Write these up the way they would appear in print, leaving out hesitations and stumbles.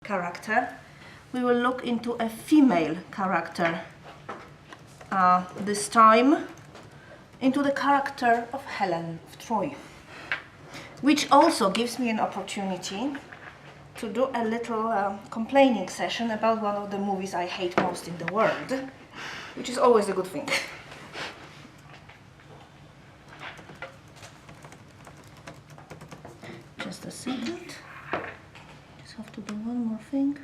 character. We will look into a female character this time, into the character of Helen of Troy, which also gives me an opportunity to do a little complaining session about one of the movies I hate most in the world, which is always a good thing. Just a second. Just have to do one more thing.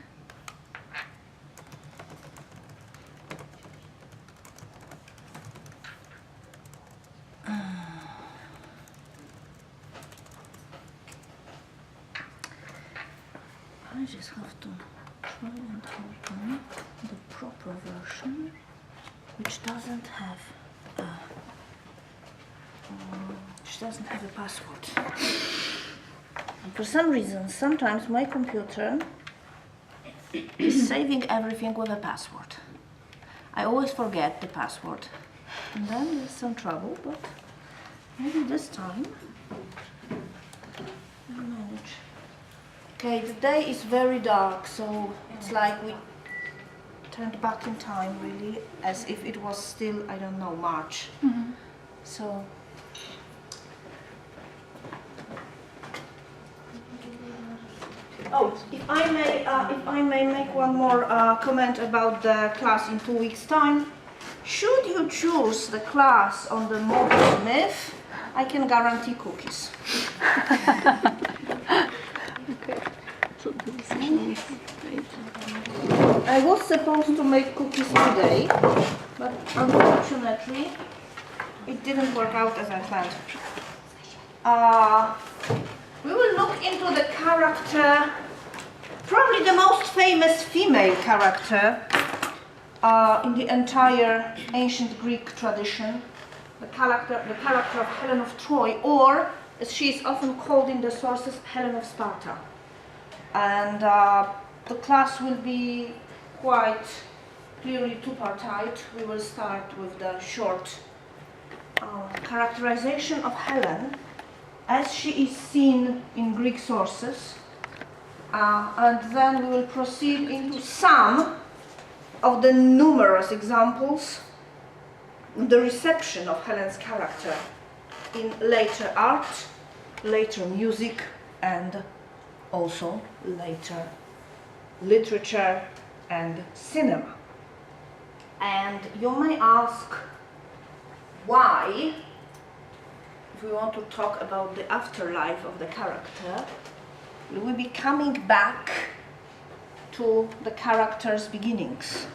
I just have to try and open the proper version, which doesn't have a password. And for some reason, sometimes my computer is saving everything with a password. I always forget the password, and then there's some trouble, but maybe this time I'll manage. Okay, the day is very dark, so it's like we turned back in time, really, as if it was still, I don't know, March. Mm-hmm. So, if I may make one more comment about the class in 2 weeks' time. Should you choose the class on the modern myth, I can guarantee cookies. Okay. So the decision is made. I was supposed to make cookies today, but unfortunately it didn't work out as I planned. We will look into the character, probably the most famous female character in the entire ancient Greek tradition, the character of Helen of Troy, or as she is often called in the sources, Helen of Sparta. And the class will be quite clearly two-partite. We will start with the short characterization of Helen as she is seen in Greek sources, and then we will proceed into some of the numerous examples, the reception of Helen's character in later art, later music, and also later literature and cinema. And you may ask why, if we want to talk about the afterlife of the character, we will be coming back to the character's beginnings.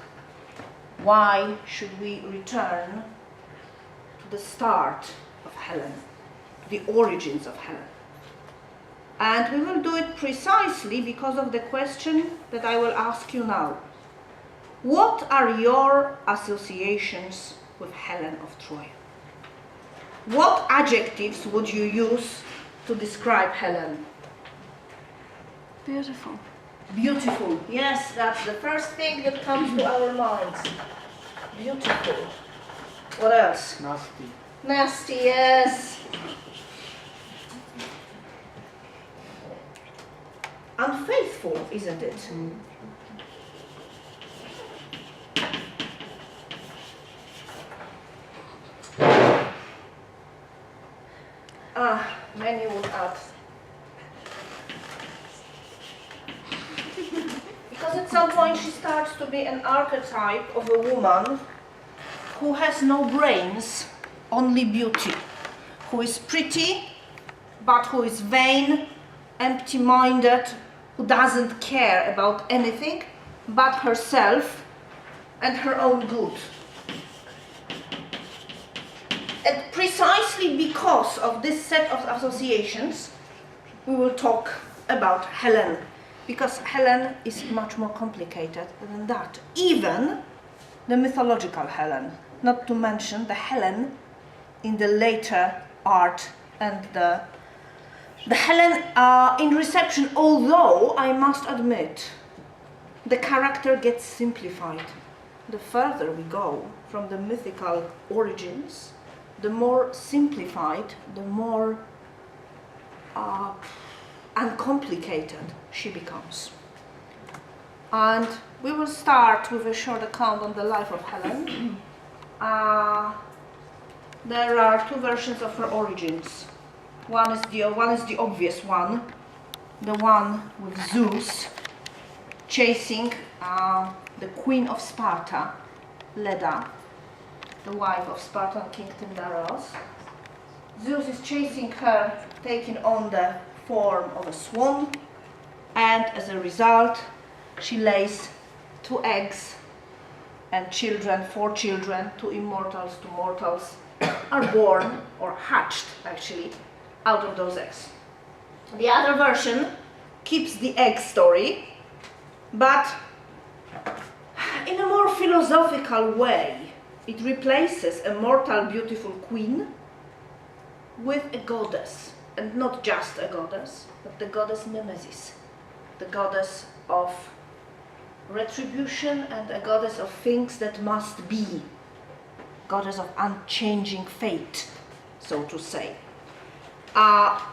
Why should we return to the start of Helen, the origins of Helen? And we will do it precisely because of the question that I will ask you now. What are your associations with Helen of Troy? What adjectives would you use to describe Helen? Beautiful. Beautiful. Yes, that's the first thing that comes to our minds. Beautiful. What else? Nasty. Nasty, yes. Unfaithful, isn't it? Many would add. Because at some point she starts to be an archetype of a woman who has no brains, only beauty, who is pretty, but who is vain, empty-minded, who doesn't care about anything but herself and her own good. And precisely because of this set of associations, we will talk about Helen, because Helen is much more complicated than that. Even the mythological Helen, not to mention the Helen in the later art and the Helen in reception, although I must admit, the character gets simplified. The further we go from the mythical origins, the more simplified, the more uncomplicated she becomes. And we will start with a short account on the life of Helen. There are two versions of her origins. One is the obvious one, the one with Zeus chasing the queen of Sparta, Leda, the wife of Spartan king Tyndareus. Zeus is chasing her, taking on the form of a swan, and as a result, she lays 2 eggs, and children, 4 children, 2 immortals, 2 mortals, are born, or hatched actually, out of those eggs. The other version keeps the egg story, but in a more philosophical way. It replaces a mortal, beautiful queen with a goddess, and not just a goddess, but the goddess Nemesis, the goddess of retribution and a goddess of things that must be, goddess of unchanging fate, so to say.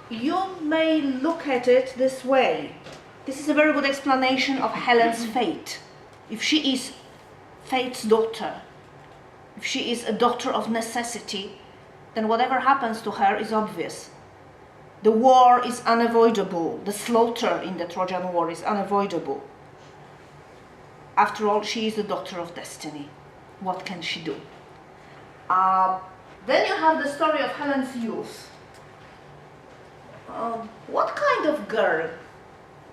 You may look at it this way. This is a very good explanation of Helen's fate. If she is fate's daughter, if she is a daughter of necessity, then whatever happens to her is obvious. The war is unavoidable. The slaughter in the Trojan War is unavoidable. After all, she is the daughter of destiny. What can she do? Then you have the story of Helen's youth. What kind of girl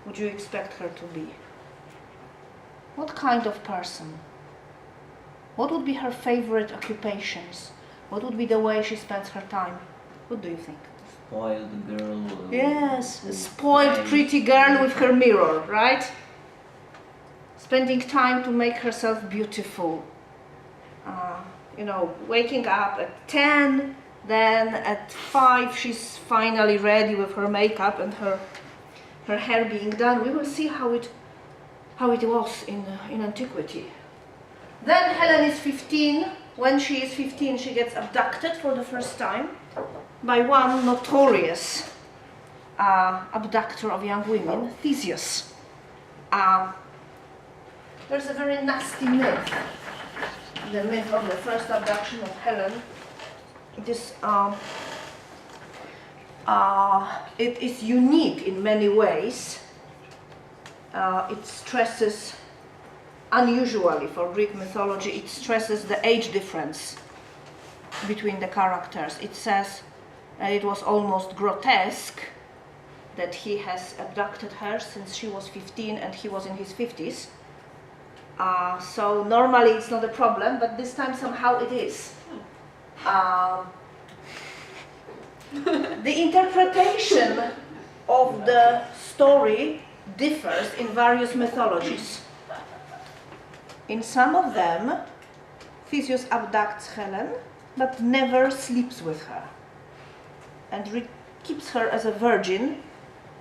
would you expect her to be? What kind of person? What would be her favorite occupations? What would be the way she spends her time? What do you think? Spoiled girl. Yes, a spoiled pretty girl with her mirror, right? Spending time to make herself beautiful. Waking up at 10, then at 5 she's finally ready with her makeup and her hair being done. We will see how it was in antiquity. Then Helen is 15. When she is 15, she gets abducted for the first time by one notorious abductor of young women, Theseus. There's a very nasty myth, the myth of the first abduction of Helen. It is unique in many ways. It stresses, unusually for Greek mythology, it stresses the age difference between the characters. It says it was almost grotesque that he has abducted her since she was 15 and he was in his 50s. So normally it's not a problem, but this time somehow it is. The interpretation of the story differs in various mythologies. In some of them, Theseus abducts Helen, but never sleeps with her, and keeps her as a virgin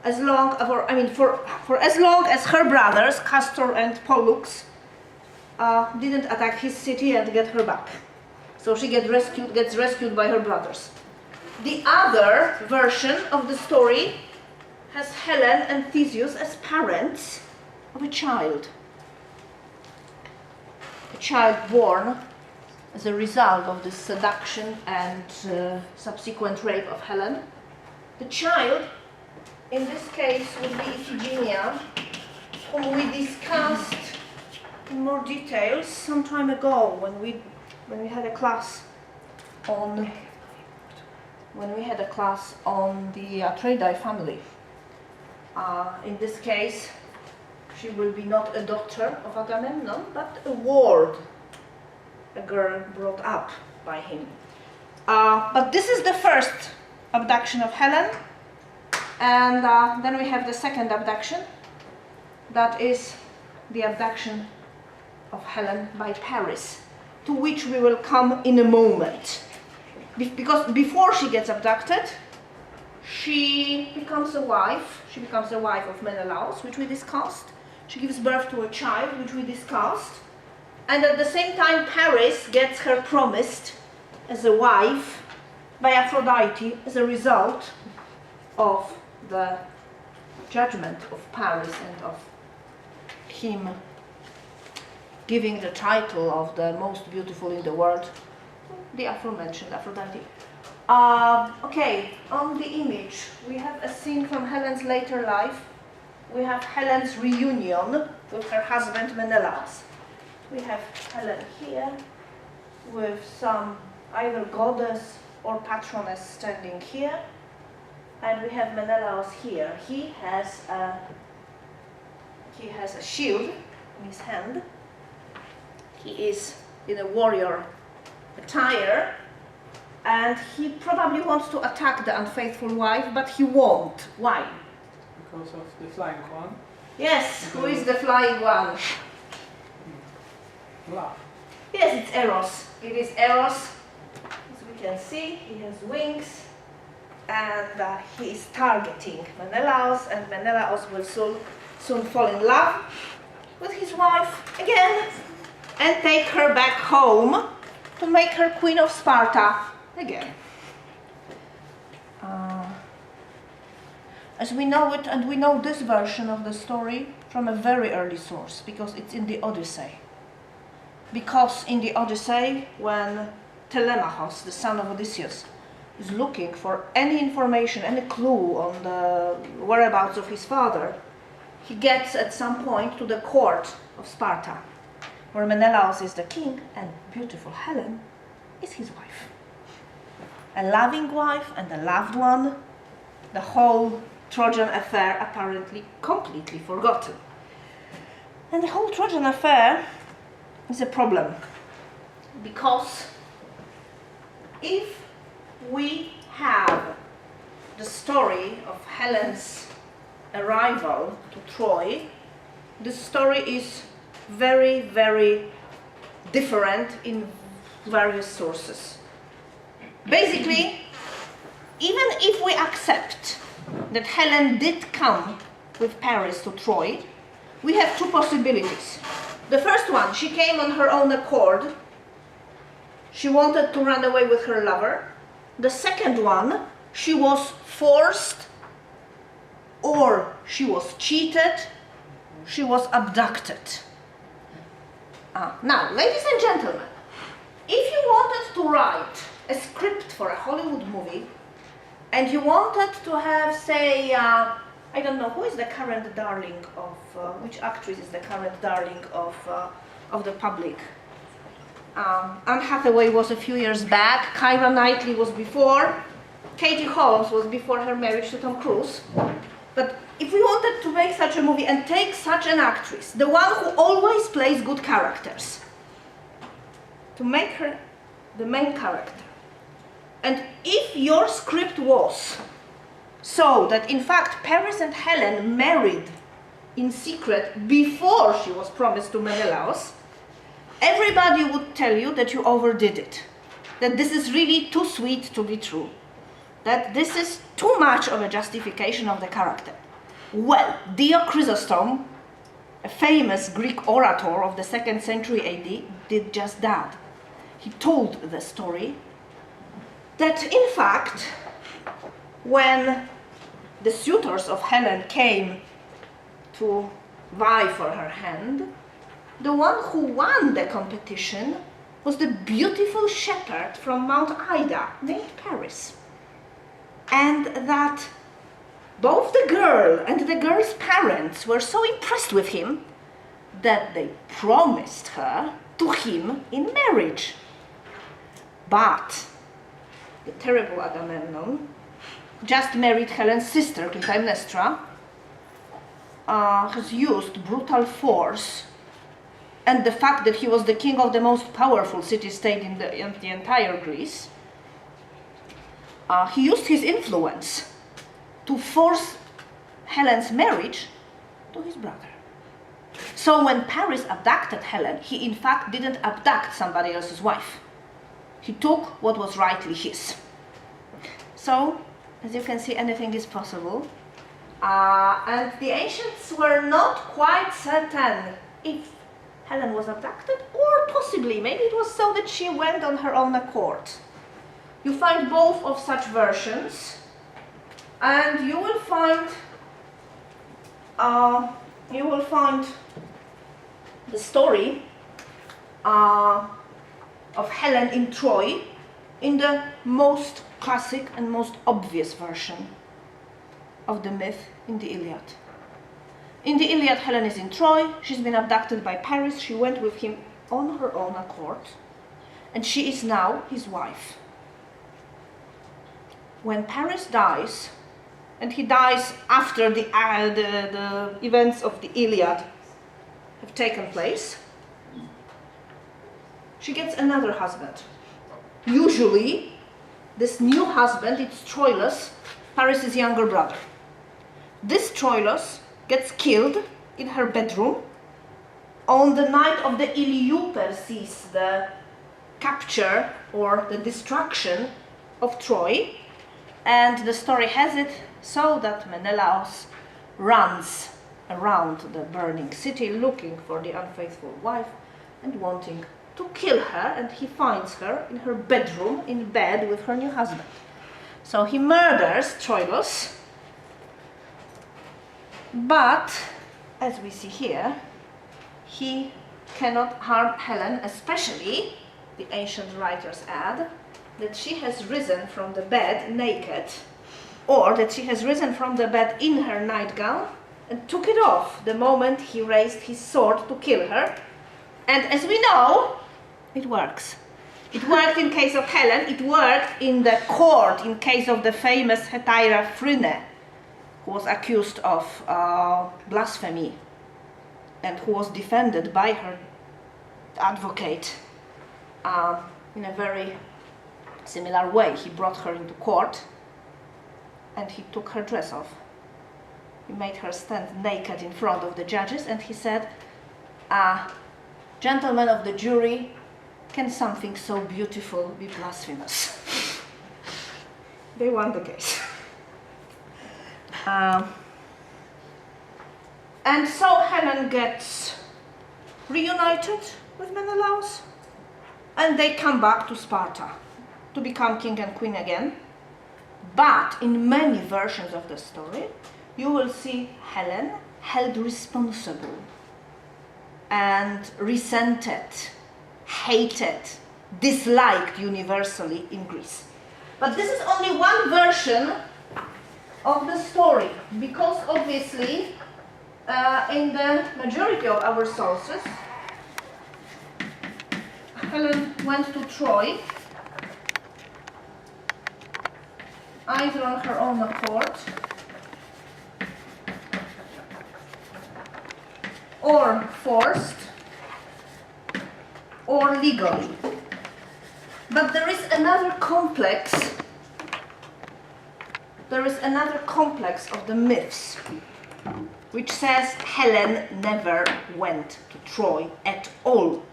for as long as her brothers, Castor and Pollux, didn't attack his city and get her back. So she gets rescued by her brothers. The other version of the story has Helen and Theseus as parents of a child. A child born as a result of this seduction and subsequent rape of Helen. The child, in this case, would be Iphigenia, whom we discussed in more details some time ago when we had a class on the Atreidae family. In this case, she will be not a daughter of Agamemnon, but a ward, a girl brought up by him. But this is the first abduction of Helen, and then we have the second abduction, that is the abduction of Helen by Paris, to which we will come in a moment. Because before she gets abducted, she becomes a wife. She becomes the wife of Menelaus, which we discussed. She gives birth to a child, which we discussed. And at the same time, Paris gets her promised as a wife by Aphrodite as a result of the judgment of Paris and of him giving the title of the most beautiful in the world, the aforementioned Aphrodite. Okay, on the image we have a scene from Helen's later life. We have Helen's reunion with her husband Menelaus. We have Helen here with some either goddess or patroness standing here, and we have Menelaus here. He has a shield in his hand. He is in a warrior attire, and he probably wants to attack the unfaithful wife, but he won't. Why? Because of the flying one. Yes, who is the flying one? Love. Yes, it's Eros. It is Eros. As we can see, he has wings, and he is targeting Menelaus, and Menelaus will soon fall in love with his wife again and take her back home to make her queen of Sparta again. As we know it, and we know this version of the story from a very early source, because it's in the Odyssey. Because in the Odyssey, when Telemachus, the son of Odysseus, is looking for any information, any clue on the whereabouts of his father, he gets at some point to the court of Sparta, where Menelaus is the king and beautiful Helen is his wife. A loving wife and a loved one, the whole Trojan affair apparently completely forgotten. And the whole Trojan affair is a problem, because if we have the story of Helen's arrival to Troy, the story is very, very different in various sources. Basically, even if we accept that Helen did come with Paris to Troy, we have two possibilities. The first one, she came on her own accord. She wanted to run away with her lover. The second one, she was forced, or she was cheated, she was abducted. Now, ladies and gentlemen, if you wanted to write a script for a Hollywood movie, and you wanted to have, say, I don't know, who is the current darling of, which actress is the current darling of the public? Anne Hathaway was a few years back, Keira Knightley was before, Katie Holmes was before her marriage to Tom Cruise. But if we wanted to make such a movie and take such an actress, the one who always plays good characters, to make her the main character, and if your script was so that in fact Paris and Helen married in secret before she was promised to Menelaus, everybody would tell you that you overdid it, that this is really too sweet to be true, that this is too much of a justification of the character. Well, Dio Chrysostom, a famous Greek orator of the 2nd century AD, did just that. He told the story that in fact, when the suitors of Helen came to vie for her hand, the one who won the competition was the beautiful shepherd from Mount Ida named Paris. And that both the girl and the girl's parents were so impressed with him that they promised her to him in marriage. But the terrible Agamemnon just married Helen's sister, Clytemnestra, has used brutal force, and the fact that he was the king of the most powerful city-state in the entire Greece, he used his influence to force Helen's marriage to his brother. So when Paris abducted Helen, he in fact didn't abduct somebody else's wife. He took what was rightly his. So, as you can see, anything is possible. And the ancients were not quite certain if Helen was abducted, or possibly, maybe it was so that she went on her own accord. You find both of such versions, and you will find the story of Helen in Troy in the most classic and most obvious version of the myth in the Iliad. In the Iliad, Helen is in Troy, she's been abducted by Paris, she went with him on her own accord, and she is now his wife. When Paris dies, and he dies after the events of the Iliad have taken place, she gets another husband. Usually, this new husband, it's Troilus, Paris' younger brother. This Troilus gets killed in her bedroom on the night of the Ilioupersis, the capture or the destruction of Troy. And the story has it so that Menelaus runs around the burning city looking for the unfaithful wife and wanting to kill her, and he finds her in her bedroom in bed with her new husband. So he murders Troilus, but as we see here, he cannot harm Helen, especially, the ancient writers add, that she has risen from the bed naked, or that she has risen from the bed in her nightgown and took it off the moment he raised his sword to kill her. And as we know, it works. It worked in case of Helen, it worked in the court in case of the famous Hetaira Phryne, who was accused of blasphemy and who was defended by her advocate in a very similar way. He brought her into court and he took her dress off. He made her stand naked in front of the judges and he said, "Gentlemen of the jury, can something so beautiful be blasphemous?" They won the case. And so Helen gets reunited with Menelaus and they come back to Sparta to become king and queen again. But in many versions of the story, you will see Helen held responsible and resented, hated, disliked universally in Greece. But this is only one version of the story, because obviously in the majority of our sources, Helen went to Troy either on her own accord or forced or legally. But there is another complex of the myths which says Helen never went to Troy at all.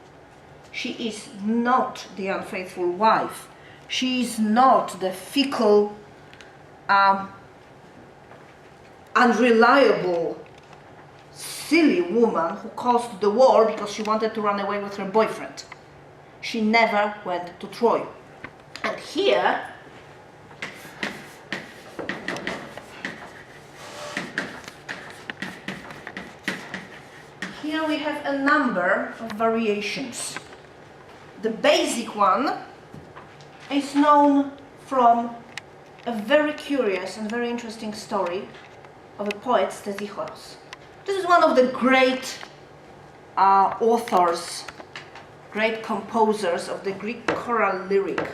She is not the unfaithful wife. She is not the fickle, unreliable, silly woman who caused the war because she wanted to run away with her boyfriend. She never went to Troy. And here we have a number of variations. The basic one is known from a very curious and very interesting story of a poet, Stesichoros. This is one of the great authors, great composers of the Greek choral lyric,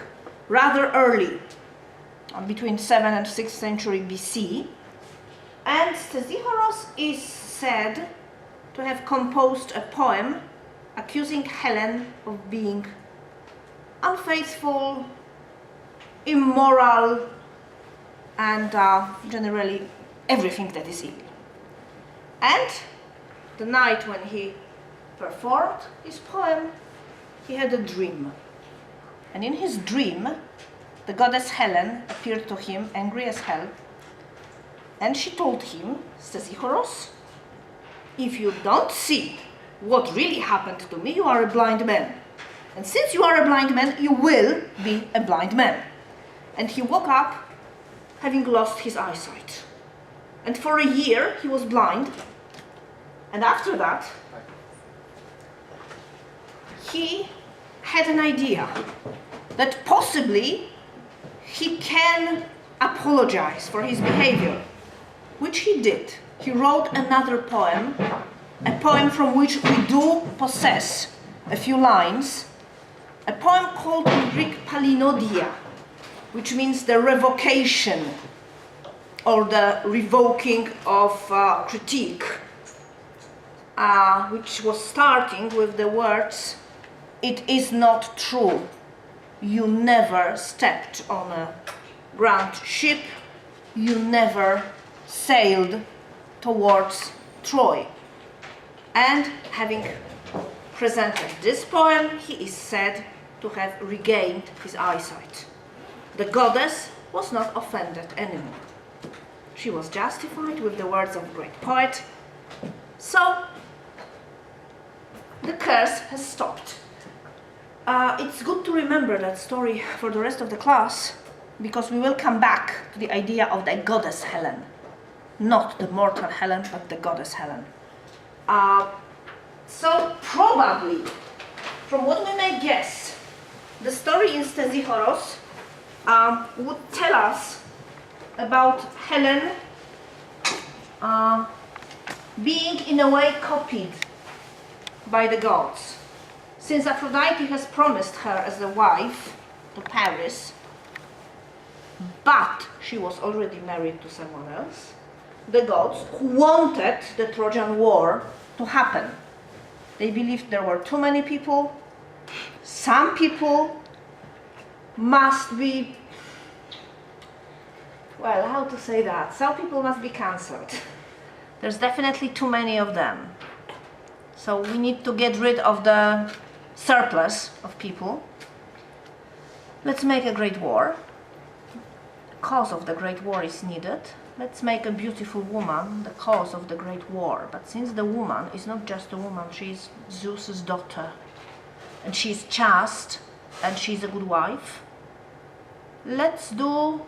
rather early, between 7th and 6th century BC. And Stesichoros is said to have composed a poem accusing Helen of being unfaithful, immoral, and generally everything that is evil. And the night when he performed his poem, he had a dream. And in his dream, the goddess Helen appeared to him, angry as hell, and she told him, Stesichoros, if you don't see what really happened to me, you are a blind man. And since you are a blind man, you will be a blind man. And he woke up having lost his eyesight. And for a year, he was blind. And after that, he had an idea that possibly he can apologize for his behavior, which he did. He wrote another poem, a poem from which we do possess a few lines, a poem called in Greek Palinodia, which means the revocation or the revoking of critique, which was starting with the words, "It is not true, you never stepped on a grand ship, you never sailed towards Troy." And having presented this poem, he is said to have regained his eyesight. The goddess was not offended anymore. She was justified with the words of a great poet. So the curse has stopped. It's good to remember that story for the rest of the class, because we will come back to the idea of the goddess Helen. Not the mortal Helen, but the goddess Helen. So probably, from what we may guess, the story in Stesichoros would tell us about Helen being in a way copied by the gods. Since Aphrodite has promised her as a wife to Paris, but she was already married to someone else, the gods who wanted the Trojan War to happen. They believed there were too many people. Some people must be, well, how to say that? Some people must be cancelled. There's definitely too many of them. So we need to get rid of the surplus of people. Let's make a great war. The cause of the great war is needed. Let's make a beautiful woman the cause of the great war. But since the woman is not just a woman, she is Zeus's daughter, and she is chaste, and she is a good wife, let's do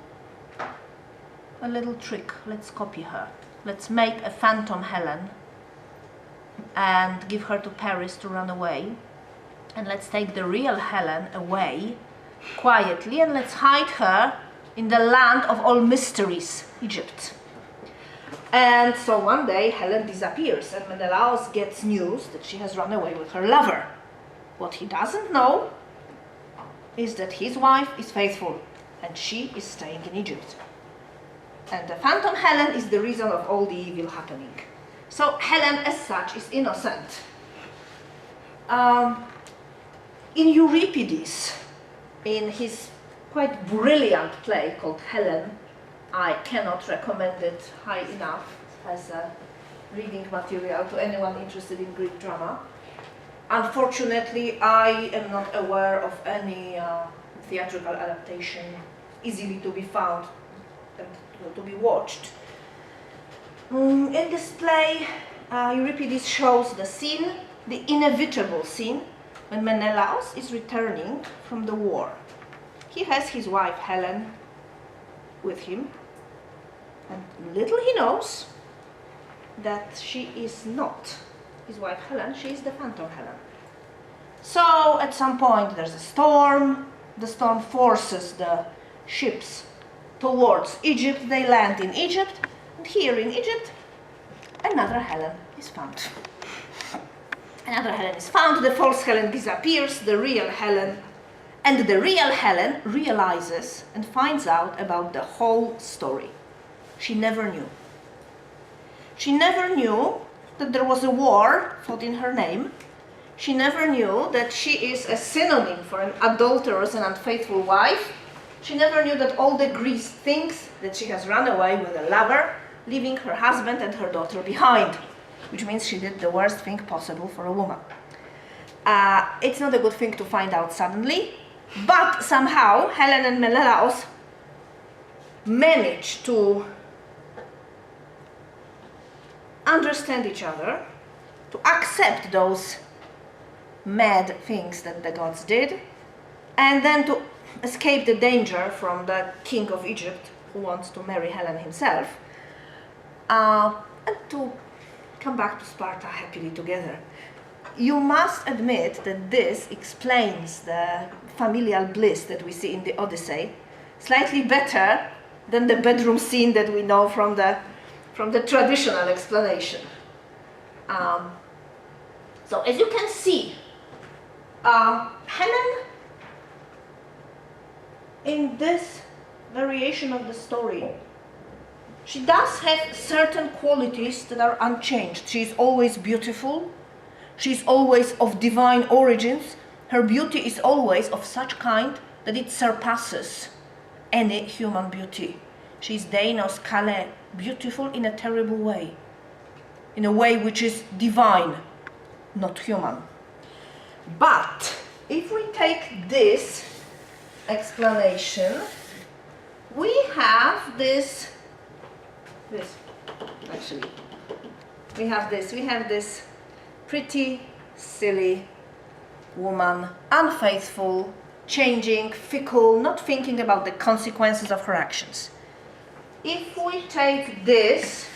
a little trick. Let's copy her. Let's make a phantom Helen and give her to Paris to run away. And let's take the real Helen away quietly, and let's hide her in the land of all mysteries, Egypt. And so one day Helen disappears, and Menelaus gets news that she has run away with her lover. What he doesn't know is that his wife is faithful, and she is staying in Egypt. And the phantom Helen is the reason of all the evil happening. So Helen as such is innocent. In Euripides, in his quite brilliant play called Helen, I cannot recommend it high enough as a reading material to anyone interested in Greek drama. Unfortunately, I am not aware of any theatrical adaptation easily to be found and to be watched. In this play, Euripides shows the scene, the inevitable scene, when Menelaus is returning from the war. He has his wife Helen with him, and little he knows that she is not his wife Helen, she is the phantom Helen. So at some point there's a storm, the storm forces the ships towards Egypt, they land in Egypt, and here in Egypt another Helen is found. Another Helen is found, the false Helen disappears, the real Helen, and the real Helen realizes and finds out about the whole story. She never knew. She never knew that there was a war fought in her name. She never knew that she is a synonym for an adulterous and unfaithful wife. She never knew that all the Greece thinks that she has run away with a lover, leaving her husband and her daughter behind, which means she did the worst thing possible for a woman. It's not a good thing to find out suddenly, but somehow Helen and Menelaus manage to understand each other, to accept those mad things that the gods did, and then to escape the danger from the king of Egypt, who wants to marry Helen himself, and to come back to Sparta happily together. you must admit that this explains the familial bliss that we see in the Odyssey slightly better than the bedroom scene that we know from the traditional explanation. So as you can see, Helen, in this variation of the story, she does have certain qualities that are unchanged. She is always beautiful. She is always of divine origins. Her beauty is always of such kind that it surpasses any human beauty. She is Deinos Kale, beautiful in a terrible way, in a way which is divine, not human. But if we take this explanation, we have this pretty, silly woman, unfaithful, changing, fickle, not thinking about the consequences of her actions. If we take this,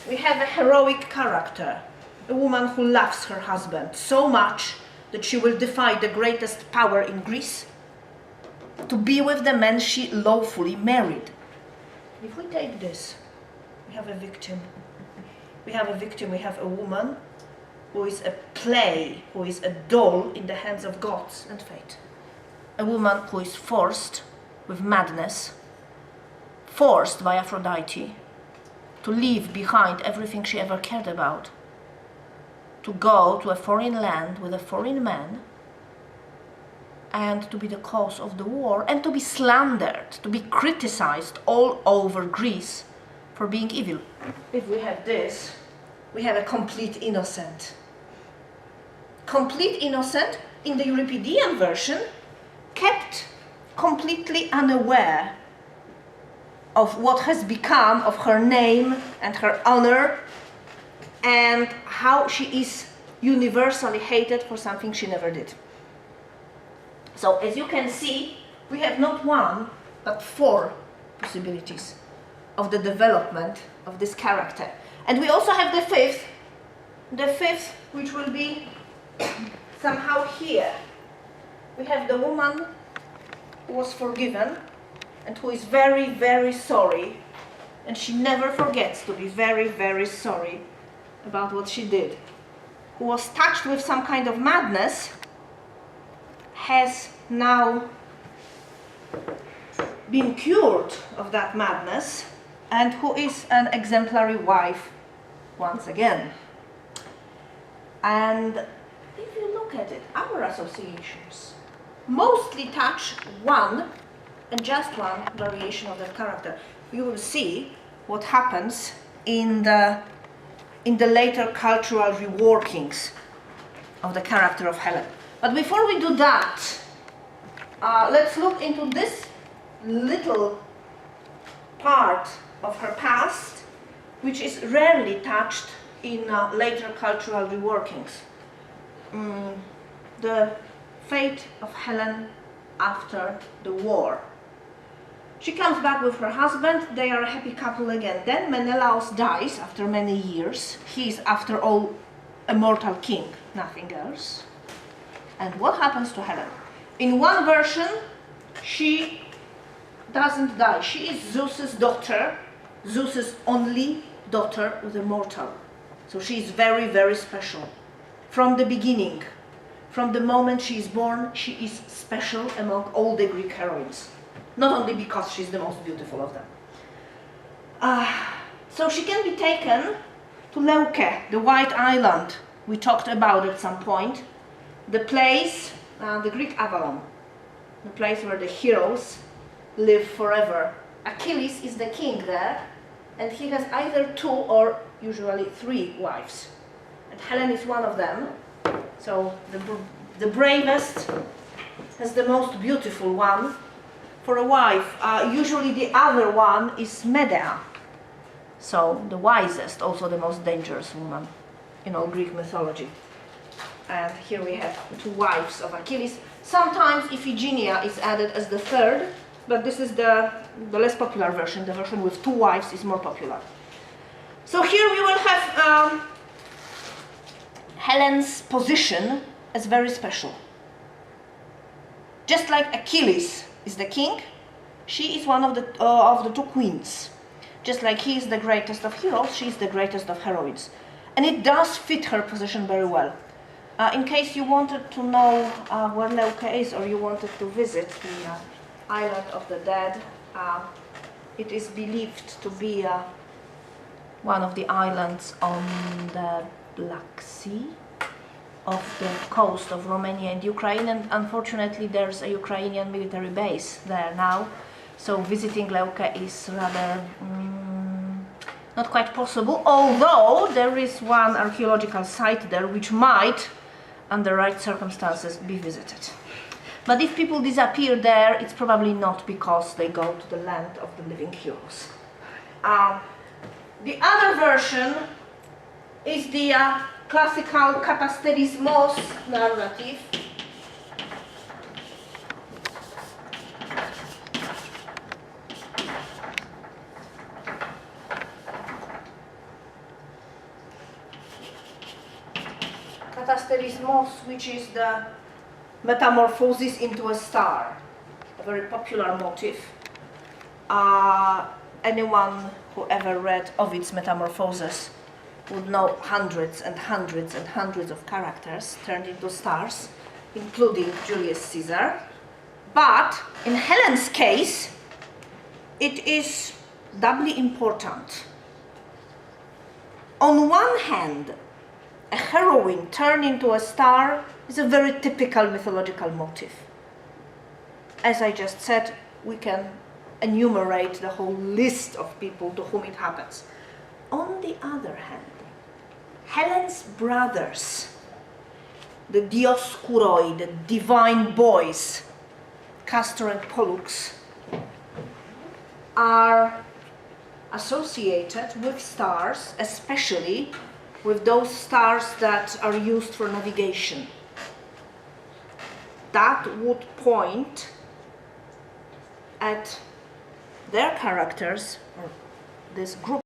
we have a heroic character, a woman who loves her husband so much that she will defy the greatest power in Greece to be with the man she lawfully married. If we take this, we have a victim. We have a woman who is a play, who is a doll in the hands of gods and fate. A woman who is forced with madness, forced by Aphrodite to leave behind everything she ever cared about, to go to a foreign land with a foreign man, and to be the cause of the war, and to be slandered, to be criticized all over Greece for being evil. If we have this, we have a complete innocent. Complete innocent, in the Euripidean version, kept completely unaware of what has become of her name and her honor, and how she is universally hated for something she never did. So as you can see, we have not one, but 4 possibilities of the development of this character. And we also have the fifth, which will be somehow here. We have the woman who was forgiven and who is very, very sorry, and she never forgets to be very, very sorry about what she did. Who was touched with some kind of madness, has now been cured of that madness, and who is an exemplary wife once again. And if you look at it, our associations mostly touch one, and just one, variation of that character. You will see what happens in the later cultural reworkings of the character of Helen. But before we do that, let's look into this little part of her past, which is rarely touched in later cultural reworkings. The fate of Helen after the war. She comes back with her husband, they are a happy couple again. Then Menelaus dies after many years. He is, after all, a mortal king, nothing else. And what happens to Helen? In one version, she doesn't die. She is Zeus's daughter, Zeus's only daughter with a mortal. So she is very, very special. From the beginning, from the moment she is born, she is special among all the Greek heroines. Not only because she's the most beautiful of them. So she can be taken to Leuke, the White Island we talked about at some point. The place, the Greek Avalon, the place where the heroes live forever. Achilles is the king there, and he has either 2 or usually 3 wives. And Helen is one of them. So the bravest has the most beautiful one for a wife. Usually the other one is Medea. So the wisest, also the most dangerous woman in all Greek mythology. And here we have 2 wives of Achilles. Sometimes Iphigenia is added as the 3rd, but this is the less popular version. The version with 2 wives is more popular. So here we will have Helen's position as very special. Just like Achilles is the king, she is one of the two queens. Just like he is the greatest of heroes, she is the greatest of heroines. And it does fit her position very well. In case you wanted to know where Leuka is, or you wanted to visit the island of the dead, it is believed to be one of the islands on the Black Sea, of the coast of Romania and Ukraine, and unfortunately there's a Ukrainian military base there now, so visiting Leuka is rather not quite possible, although there is one archaeological site there which might, under right circumstances, be visited. But if people disappear there, it's probably not because they go to the land of the living heroes. The other version is the classical katasterismos narrative. Katasterismos, which is the metamorphosis into a star, a very popular motif. Anyone who ever read Ovid's Metamorphoses would know hundreds and hundreds and hundreds of characters turned into stars, including Julius Caesar. But in Helen's case, it is doubly important. On one hand, a heroine turned into a star is a very typical mythological motif. As I just said, we can enumerate the whole list of people to whom it happens. On the other hand, Helen's brothers, the Dioskuroi, the divine boys, Castor and Pollux, are associated with stars, especially with those stars that are used for navigation. That would point at their characters, or this group